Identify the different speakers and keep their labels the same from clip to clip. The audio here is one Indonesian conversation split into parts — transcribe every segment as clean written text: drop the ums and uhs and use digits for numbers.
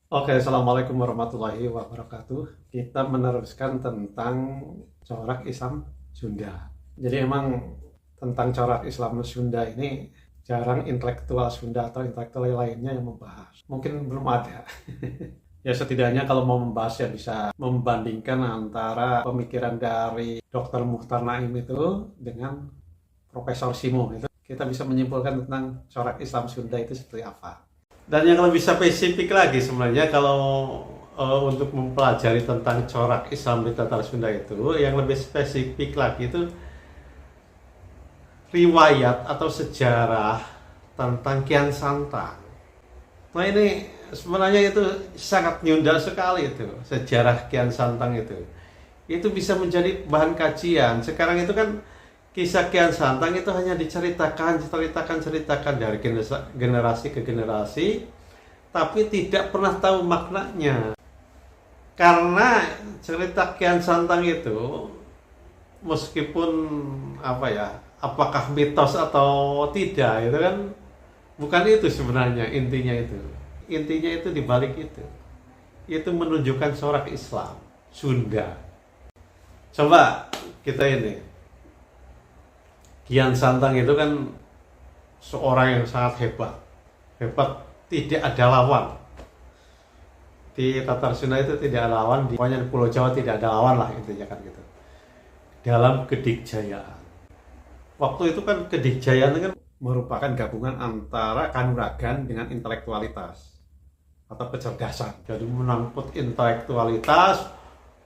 Speaker 1: Oke, Assalamualaikum warahmatullahi wabarakatuh. Kita meneruskan tentang corak Islam Sunda. Jadi emang tentang corak Islam Sunda ini jarang intelektual Sunda atau intelektual lainnya yang membahas. Mungkin belum ada. Ya setidaknya kalau mau membahas ya bisa membandingkan antara pemikiran dari Dr. Mukhtar Naim itu dengan Profesor Simo. Itu kita bisa menyimpulkan tentang corak Islam Sunda itu seperti apa. Dan yang lebih spesifik lagi sebenarnya kalau untuk mempelajari tentang corak Islam di Tatar Sunda itu, yang lebih spesifik lagi itu riwayat atau sejarah tentang Kian Santang. Nah ini sebenarnya itu sangat nyunda sekali itu sejarah Kian Santang itu. Itu bisa menjadi bahan kajian. Sekarang itu kan kisah Kian Santang itu hanya diceritakan dari generasi ke generasi, tapi tidak pernah tahu maknanya. Karena cerita Kian Santang itu, meskipun apakah mitos atau tidak, itu kan bukan itu sebenarnya intinya itu. Intinya itu dibalik itu. Itu menunjukkan corak Islam Sunda. Coba kita ini. Kian Santang itu kan seorang yang sangat hebat. Hebat, tidak ada lawan. Di Tatar Sunda itu tidak ada lawan, pokoknya di Pulau Jawa tidak ada lawan lah intinya kan gitu. Dalam kedikjayaan. Waktu itu kan kedikjayaan itu kan merupakan gabungan antara kanuragan dengan intelektualitas atau kecerdasan. Jadi menyangkut intelektualitas,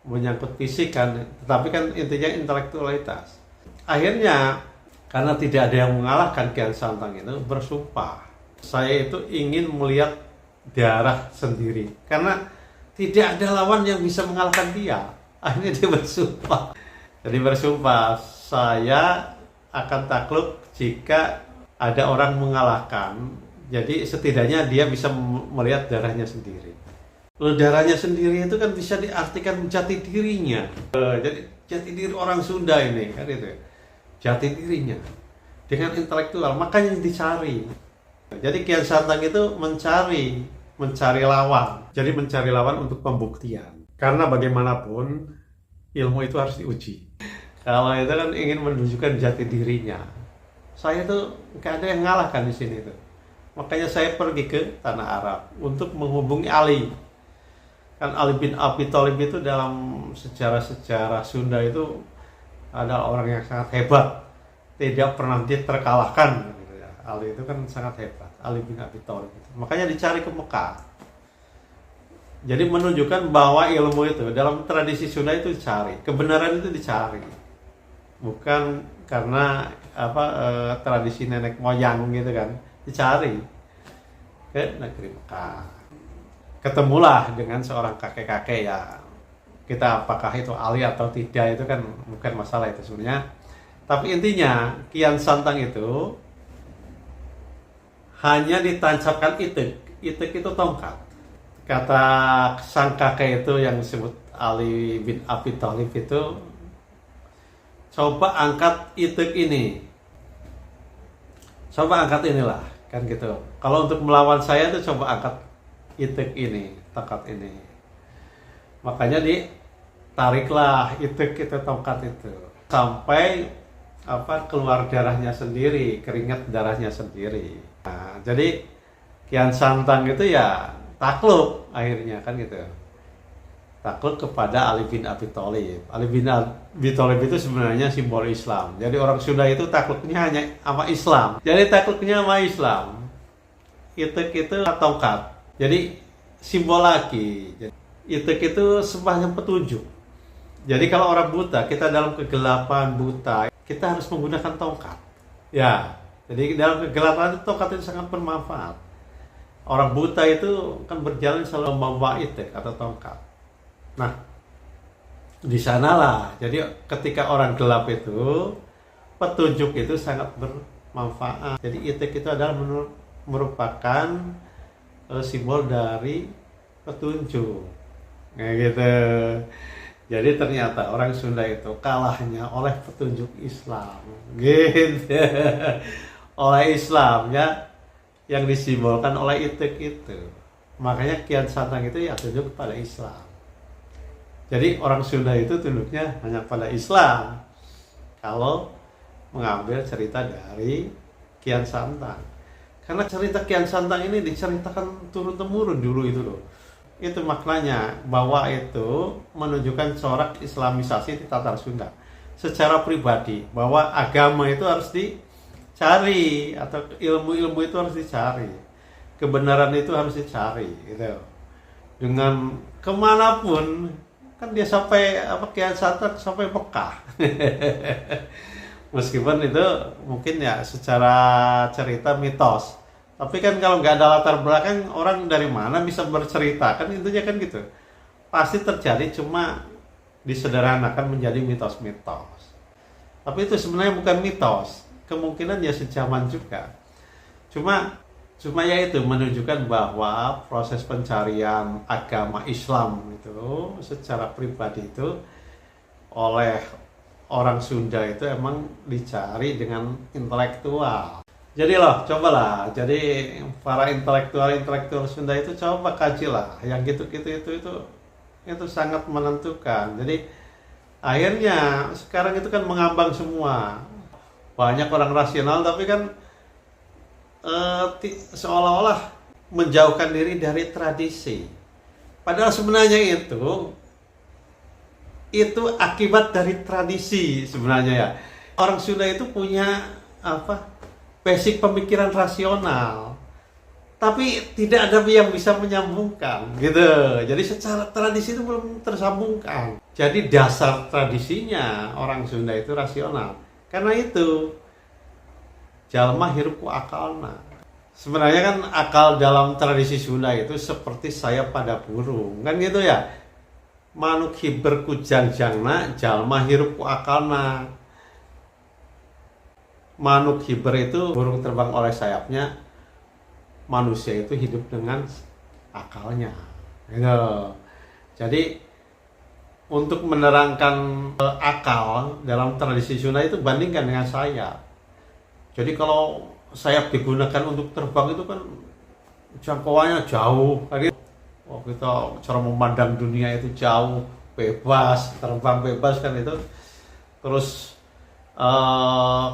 Speaker 1: menyangkut fisik kan, tetapi kan intinya intelektualitas. Akhirnya karena tidak ada yang mengalahkan Kian Santang itu bersumpah, saya itu ingin melihat darah sendiri karena tidak ada lawan yang bisa mengalahkan dia. Akhirnya dia bersumpah. Jadi bersumpah, saya akan takluk jika ada orang mengalahkan. Jadi setidaknya dia bisa melihat darahnya sendiri. Lalu darahnya sendiri itu kan bisa diartikan jati dirinya. Jadi jati diri orang Sunda ini kan itu. Jati dirinya dengan intelektual, makanya dicari. Jadi Kian Santang itu mencari lawan. Jadi mencari lawan untuk pembuktian. Karena bagaimanapun ilmu itu harus diuji. Kalau itu kan ingin menunjukkan jati dirinya. Saya tuh nggak ada yang ngalahkan di sini tuh. Makanya saya pergi ke tanah Arab untuk menghubungi Ali. Kan Ali bin Abi Thalib itu dalam sejarah-sejarah Sunda itu ada orang yang sangat hebat, tidak pernah dia terkalahkan gitu ya. Ali itu kan sangat hebat, Ali bin Abi Thalib itu. Makanya dicari ke Mekah. Jadi menunjukkan bahwa ilmu itu dalam tradisi Sunda itu dicari, kebenaran itu dicari, bukan karena tradisi nenek moyang gitu kan, dicari ke negeri Mekah. Ketemulah dengan seorang kakek-kakek ya. Kita apakah itu Ali atau tidak itu kan bukan masalah itu sebenarnya. Tapi intinya Kian Santang itu hanya ditancapkan itik. Itik itu tongkat. Kata sang kakek itu yang disebut Ali bin Abi Thalib itu, coba angkat itik ini. Coba angkat inilah kan gitu. Kalau untuk melawan saya tuh coba angkat itik ini, tongkat ini. Makanya ditariklah itu tongkat itu sampai keluar darahnya sendiri, keringat darahnya sendiri. Nah, jadi Kian Santang itu ya takluk akhirnya kan gitu. Takluk kepada Ali bin Abi Thalib. Ali bin Abi Thalib itu sebenarnya simbol Islam. Jadi orang Sunda itu takluknya hanya sama Islam. Jadi takluknya sama Islam. Itu tongkat. Jadi simbol lagi. Itik itu semacam petunjuk. Jadi kalau orang buta, kita dalam kegelapan buta, kita harus menggunakan tongkat. Ya, jadi dalam kegelapan itu tongkat itu sangat bermanfaat. Orang buta itu kan berjalan selalu membawa itik atau tongkat. Nah, di sanalah. Jadi ketika orang gelap itu, petunjuk itu sangat bermanfaat. Jadi itik itu adalah merupakan simbol dari petunjuk. Kayak gitu. Jadi ternyata orang Sunda itu kalahnya oleh petunjuk Islam. Gitu. Oleh Islam ya, yang disimbolkan oleh itik itu. Makanya Kian Santang itu ya tunduk kepada Islam. Jadi orang Sunda itu tunduknya hanya pada Islam kalau mengambil cerita dari Kian Santang. Karena cerita Kian Santang ini diceritakan turun-temurun dulu itu loh. Itu maknanya bahwa itu menunjukkan corak Islamisasi di Tatar Sunda. Secara pribadi bahwa agama itu harus dicari atau ilmu-ilmu itu harus dicari. Kebenaran itu harus dicari gitu. Dengan kemanapun kan dia sampai Kian Santang sampai Mekah. Meskipun itu mungkin ya secara cerita mitos, tapi kan kalau nggak ada latar belakang orang dari mana bisa bercerita, kan intinya kan gitu. Pasti terjadi, cuma disederhanakan menjadi mitos-mitos. Tapi itu sebenarnya bukan mitos, kemungkinan ya sejaman juga. Cuma ya itu menunjukkan bahwa proses pencarian agama Islam itu secara pribadi itu oleh orang Sunda itu emang dicari dengan intelektual. Jadi loh, cobalah. Jadi para intelektual Sunda itu coba kajilah. Yang gitu-gitu itu sangat menentukan. Jadi akhirnya sekarang itu kan mengambang semua. Banyak orang rasional tapi kan seolah-olah menjauhkan diri dari tradisi. Padahal sebenarnya itu akibat dari tradisi sebenarnya ya. Orang Sunda itu punya basic pemikiran rasional, tapi tidak ada yang bisa menyambungkan gitu. Jadi secara tradisi itu belum tersambungkan. Jadi dasar tradisinya orang Sunda itu rasional. Karena itu jalma hirup ku akalna. Sebenarnya kan akal dalam tradisi Sunda itu seperti saya pada burung, kan gitu ya. Manuk hiber ku jangjangna, jalma hirup ku akalna. Manuk hiber itu burung terbang oleh sayapnya, manusia itu hidup dengan akalnya. Gitu. Jadi untuk menerangkan akal dalam tradisi Sunda itu bandingkan dengan sayap. Jadi kalau sayap digunakan untuk terbang itu kan jangkauannya jauh. Kita cara memandang dunia itu jauh, bebas, terbang bebas kan itu. Terus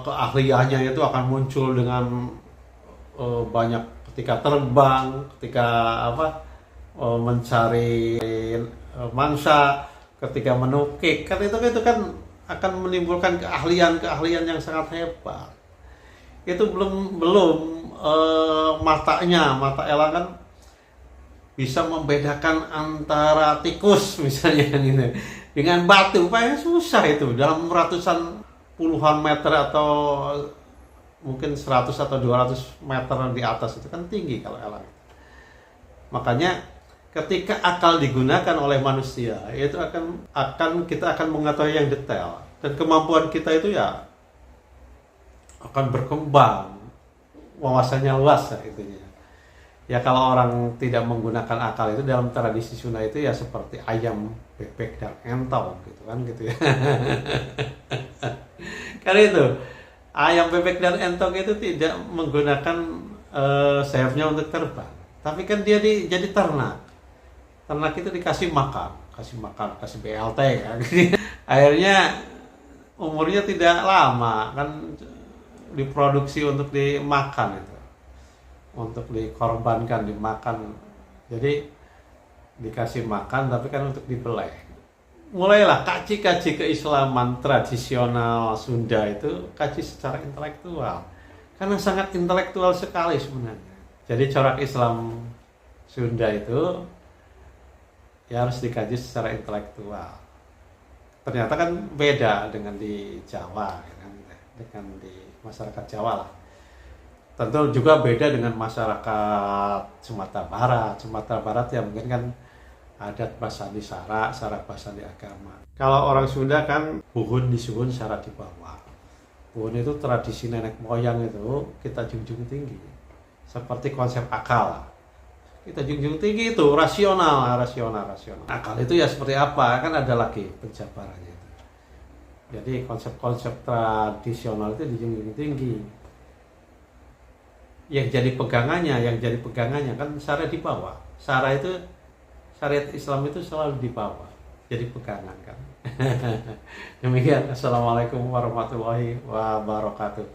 Speaker 1: keahliannya itu akan muncul dengan banyak ketika terbang, ketika mencari mangsa, ketika menukik. Kan itu kan akan menimbulkan keahlian yang sangat hebat. Itu belum mata elang kan bisa membedakan antara tikus misalnya gitu dengan batu. Paling susah itu dalam ratusan puluhan meter atau mungkin 100 atau 200 meter di atas itu kan tinggi kalau elang. Makanya ketika akal digunakan oleh manusia itu kita akan mengetahui yang detail, dan kemampuan kita itu ya akan berkembang, wawasannya luas ya itunya. Ya kalau orang tidak menggunakan akal itu dalam tradisi Sunda itu ya seperti ayam, bebek dan entong gitu kan gitu ya. Karena itu ayam, bebek dan entong itu tidak menggunakan sayapnya untuk terbang, tapi kan dia jadi ternak. Ternak itu dikasih makan, kasih BLT kan. Akhirnya umurnya tidak lama kan, diproduksi untuk dimakan itu, untuk dikorbankan, dimakan. Jadi dikasih makan tapi kan untuk dibeleh. Mulailah kaji keislaman tradisional Sunda itu kaji secara intelektual, karena sangat intelektual sekali sebenarnya. Jadi corak Islam Sunda itu ya harus dikaji secara intelektual. Ternyata kan beda dengan di Jawa kan, dengan di masyarakat Jawa lah. Tentu juga beda dengan masyarakat Sumatera Barat. Sumatera Barat ya mungkin kan adat basandi sara basandi agama. Kalau orang Sunda kan buhun disuhun syarat di bawah. Buhun itu tradisi nenek moyang itu kita junjung tinggi. Seperti konsep akal lah. Kita junjung tinggi itu rasional. Akal itu ya seperti apa? Kan ada lagi penjabarannya. Jadi konsep-konsep tradisional itu dijunjung tinggi. Yang jadi pegangannya kan syarat di bawah. syariat Islam itu selalu di bawah, jadi pegangan kan. Demikian, assalamualaikum warahmatullahi wabarakatuh.